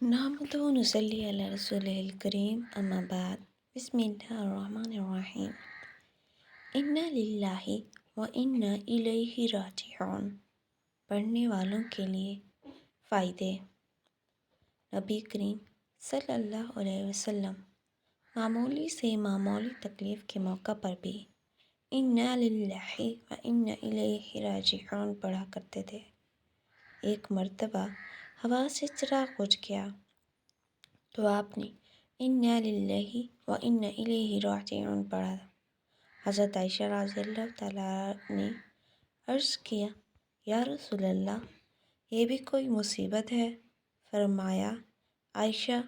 نحمده ونصلي على رسوله الكريم اما بعد بسم الله الرحمن الرحیم انا للہ و انا الیہ راجعون۔ پڑھنے والوں کے لیے فائدے۔ نبی کریم صلی اللہ علیہ وسلم معمولی سے معمولی تکلیف کے موقع پر بھی انا للہ و انا الیہ راجعون پڑھا کرتے تھے۔ ایک مرتبہ ہوا سے چراغ بجھ گیا تو آپ نے انا للہ و انا الیہ راجعون پڑھا۔ حضرت عائشہ رضی اللہ تعالیٰ نے عرض کیا، یا رسول اللہ، یہ بھی کوئی مصیبت ہے؟ فرمایا، عائشہ،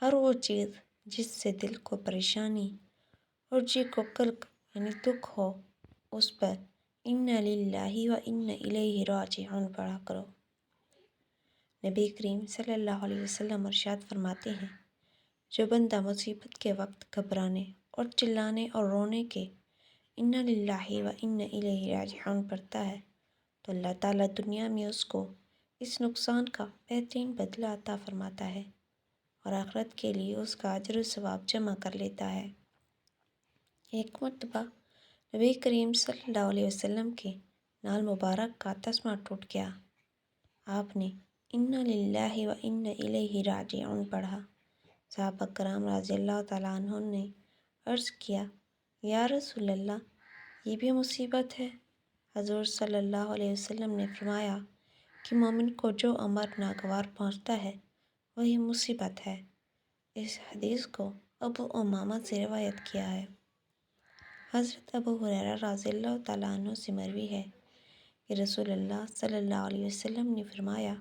ہر وہ چیز جس سے دل کو پریشانی اور جی کو کلک یعنی دکھ ہو، اس پر انا للہ و انا الیہ راجعون پڑھا کرو۔ نبی کریم صلی اللہ علیہ وسلم ارشاد فرماتے ہیں، جو بندہ مصیبت کے وقت گھبرانے اور چلانے اور رونے کے انا للہ و انا الیہ راجعون پڑھتا ہے تو اللہ تعالیٰ دنیا میں اس کو اس نقصان کا بہترین بدلہ عطا فرماتا ہے اور آخرت کے لیے اس کا اجر و ثواب جمع کر لیتا ہے۔ ایک مرتبہ نبی کریم صلی اللہ علیہ وسلم کے نال مبارک کا تسمہ ٹوٹ گیا۔ آپ نے انا للہ و انا الیہ راجعون پڑھا۔ صحابہ کرام رضی اللہ تعالیٰ عنہ نے عرض کیا، یا رسول اللہ، یہ بھی مصیبت ہے؟ حضور صلی اللہ علیہ وسلم نے فرمایا کہ مومن کو جو امر ناگوار پہنچتا ہے وہی مصیبت ہے۔ اس حدیث کو ابو امامہ سے روایت کیا ہے۔ حضرت ابو ہریرہ رضی اللہ تعالیٰ عنہ سے مروی ہے کہ رسول اللہ صلی اللہ علیہ وسلم نے فرمایا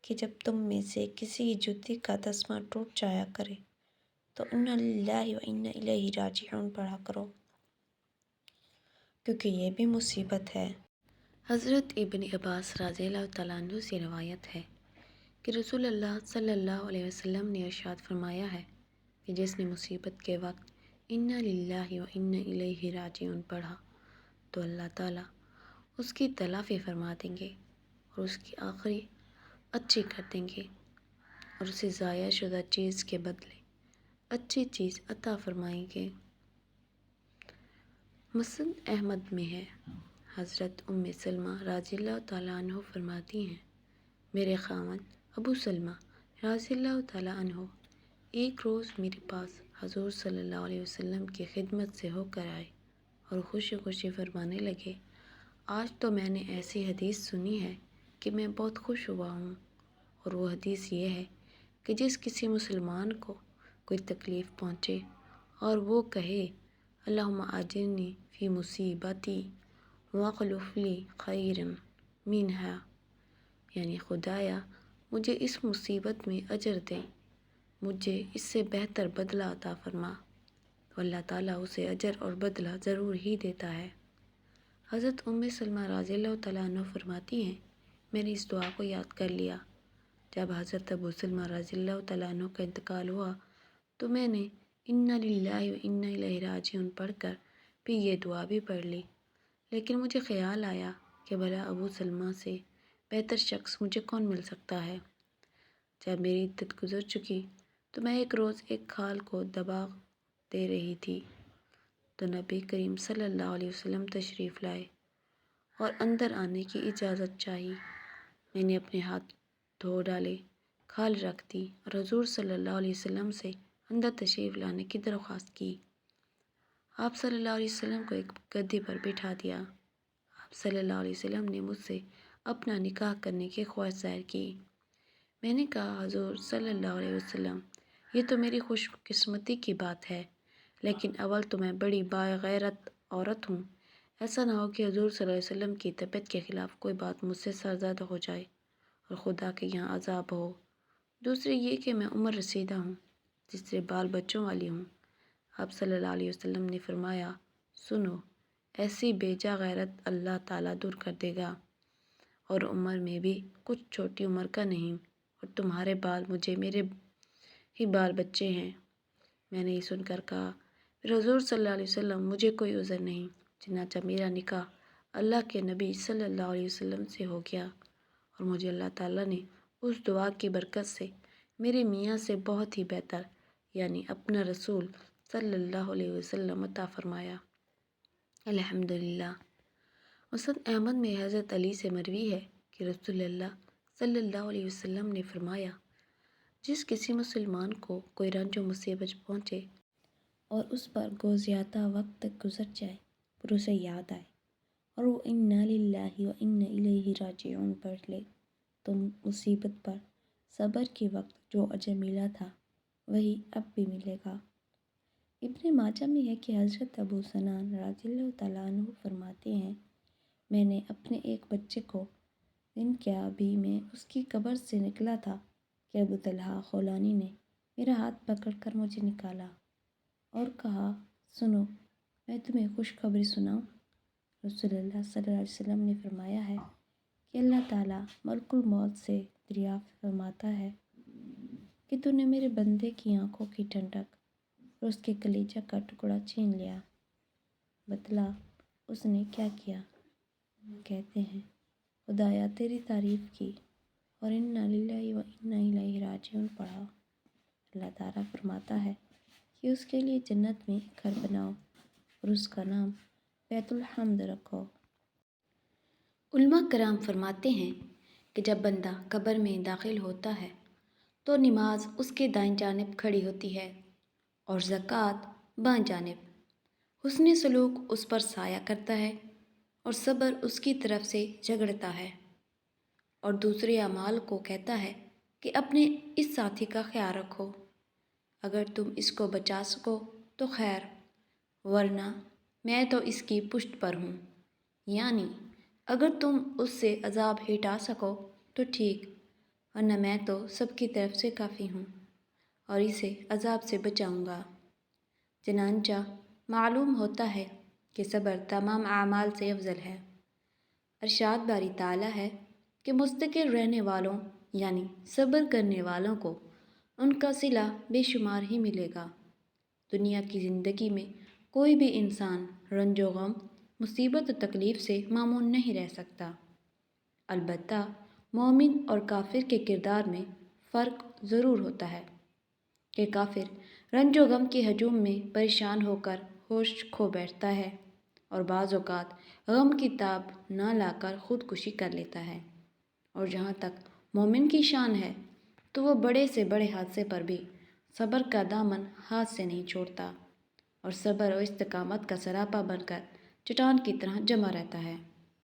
کہ جب تم میں سے کسی کی جوتی کا تسمہ ٹوٹ جایا کرے تو انا للہ و انا الیہ راجعون پڑھا کرو، کیونکہ یہ بھی مصیبت ہے۔ حضرت ابن عباس رضی اللہ تعالیٰ عنہ سے روایت ہے کہ رسول اللہ صلی اللہ علیہ وسلم نے ارشاد فرمایا ہے کہ جس نے مصیبت کے وقت انا للہ و انا الیہ راجعون پڑھا تو اللہ تعالیٰ اس کی تلافی فرما دیں گے اور اس کی آخری اچھی کر دیں گے اور اسے ضائع شدہ چیز کے بدلے اچھی چیز عطا فرمائیں گے۔ مسند احمد میں ہے، حضرت ام سلمہ رضی اللہ تعالیٰ عنہ فرماتی ہیں، میرے خاوند ابو سلمہ رضی اللہ تعالیٰ عنہ ایک روز میرے پاس حضور صلی اللہ علیہ وسلم کی خدمت سے ہو کر آئے اور خوشی خوشی فرمانے لگے، آج تو میں نے ایسی حدیث سنی ہے کہ میں بہت خوش ہوا ہوں، اور وہ حدیث یہ ہے کہ جس کسی مسلمان کو کوئی تکلیف پہنچے اور وہ کہے اللہم اجرنی فی مصیبتی واخلف لی خیرا منہا، یعنی خدایا مجھے اس مصیبت میں اجر دے، مجھے اس سے بہتر بدلہ عطا فرما، تو اللہ تعالیٰ اسے اجر اور بدلہ ضرور ہی دیتا ہے۔ حضرت ام سلمہ رضی اللہ تعالیٰ عنہ فرماتی ہیں، میں نے اس دعا کو یاد کر لیا۔ جب حضرت ابو سلمہ رضی اللہ تعالیٰ عنہ کا انتقال ہوا تو میں نے انا للہ و انا الیہ راجعون پڑھ کر بھی یہ دعا بھی پڑھ لی، لیکن مجھے خیال آیا کہ بھلا ابو سلمہ سے بہتر شخص مجھے کون مل سکتا ہے۔ جب میری عدت گزر چکی تو میں ایک روز ایک خال کو دباغ دے رہی تھی تو نبی کریم صلی اللہ علیہ وسلم تشریف لائے اور اندر آنے کی اجازت چاہی۔ میں نے اپنے ہاتھ دھو ڈالے، کھال رکھ دی اور حضور صلی اللہ علیہ وسلم سے اندر تشریف لانے کی درخواست کی۔ آپ صلی اللہ علیہ وسلم کو ایک گدی پر بٹھا دیا۔ آپ صلی اللہ علیہ وسلم نے مجھ سے اپنا نکاح کرنے کی خواہش ظاہر کی۔ میں نے کہا، حضور صلی اللہ علیہ وسلم، یہ تو میری خوش قسمتی کی بات ہے، لیکن اول تو میں بڑی باغیرت عورت ہوں، ایسا نہ ہو کہ حضور صلی اللہ علیہ وسلم کی طبیعت کے خلاف کوئی بات مجھ سے سرزد ہو جائے اور خدا کے یہاں عذاب ہو۔ دوسری یہ کہ میں عمر رسیدہ ہوں، تیسرے بال بچوں والی ہوں۔ آپ صلی اللہ علیہ وسلم نے فرمایا، سنو، ایسی بے جا غیرت اللہ تعالیٰ دور کر دے گا، اور عمر میں بھی کچھ چھوٹی عمر کا نہیں، اور تمہارے بال مجھے میرے ہی بال بچے ہیں۔ میں نے یہ سن کر کہا، پھر حضور صلی اللہ علیہ وسلم مجھے کوئی عذر نہیں، چنانچہ میرا نکاح اللہ کے نبی صلی اللہ علیہ وسلم سے ہو گیا، اور مجھے اللہ تعالیٰ نے اس دعا کی برکت سے میرے میاں سے بہت ہی بہتر یعنی اپنا رسول صلی اللہ علیہ وسلم عطا فرمایا۔ الحمدللہ۔ مسند احمد میں حضرت علی سے مروی ہے کہ رسول اللہ صلی اللہ علیہ وسلم نے فرمایا، جس کسی مسلمان کو کوئی رنج و مصیبت پہنچے اور اس پر زیادہ وقت تک گزر جائے پر اسے یاد آئے اور وہ انا للہ و انا الیہ راجعون پڑھ لے تو مصیبت پر صبر کے وقت جو اجر ملا تھا وہی اب بھی ملے گا۔ ابن ماجہ میں ہے کہ حضرت ابو سنان رضی اللہ تعالیٰ عنہ فرماتے ہیں، میں نے اپنے ایک بچے کو دن کیا ابھی میں اس کی قبر سے نکلا تھا کہ ابو طلحہ خولانی نے میرا ہاتھ پکڑ کر مجھے نکالا اور کہا، سنو میں تمہیں خوشخبری سناؤں۔ رسول اللہ صلی اللہ علیہ وسلم نے فرمایا ہے کہ اللہ تعالیٰ ملک الموت سے دریافت فرماتا ہے کہ تو نے میرے بندے کی آنکھوں کی ٹھنڈک اور اس کے کلیجہ کا ٹکڑا چھین لیا۔ بتلا اس نے کیا کیا؟ کہتے ہیں، خدایا تیری تعریف کی اور انا للہ و انا الیہ راجعون پڑھا۔ اللہ تعالیٰ فرماتا ہے کہ اس کے لیے جنت میں ایک گھر بناؤ اور اس کا نام بیت الحمد رکھو۔ علماء کرام فرماتے ہیں کہ جب بندہ قبر میں داخل ہوتا ہے تو نماز اس کے دائیں جانب کھڑی ہوتی ہے اور زکوٰۃ بائیں جانب، حسن سلوک اس پر سایہ کرتا ہے اور صبر اس کی طرف سے جھگڑتا ہے اور دوسرے اعمال کو کہتا ہے کہ اپنے اس ساتھی کا خیال رکھو، اگر تم اس کو بچا سکو تو خیر، ورنہ میں تو اس کی پشت پر ہوں، یعنی اگر تم اس سے عذاب ہٹا سکو تو ٹھیک، ورنہ میں تو سب کی طرف سے کافی ہوں اور اسے عذاب سے بچاؤں گا۔ چنانچہ معلوم ہوتا ہے کہ صبر تمام اعمال سے افضل ہے۔ ارشاد باری تعالیٰ ہے کہ مستقل رہنے والوں یعنی صبر کرنے والوں کو ان کا صلہ بے شمار ہی ملے گا۔ دنیا کی زندگی میں کوئی بھی انسان رنج و غم، مصیبت و تکلیف سے معمون نہیں رہ سکتا۔ البتہ مومن اور کافر کے کردار میں فرق ضرور ہوتا ہے کہ کافر رنج و غم کے ہجوم میں پریشان ہو کر ہوش کھو بیٹھتا ہے اور بعض اوقات غم کی تاب نہ لا کر خودکشی کر لیتا ہے، اور جہاں تک مومن کی شان ہے تو وہ بڑے سے بڑے حادثے پر بھی صبر کا دامن ہاتھ سے نہیں چھوڑتا اور صبر و استقامت کا سراپا بن کر چٹان کی طرح جمع رہتا ہے۔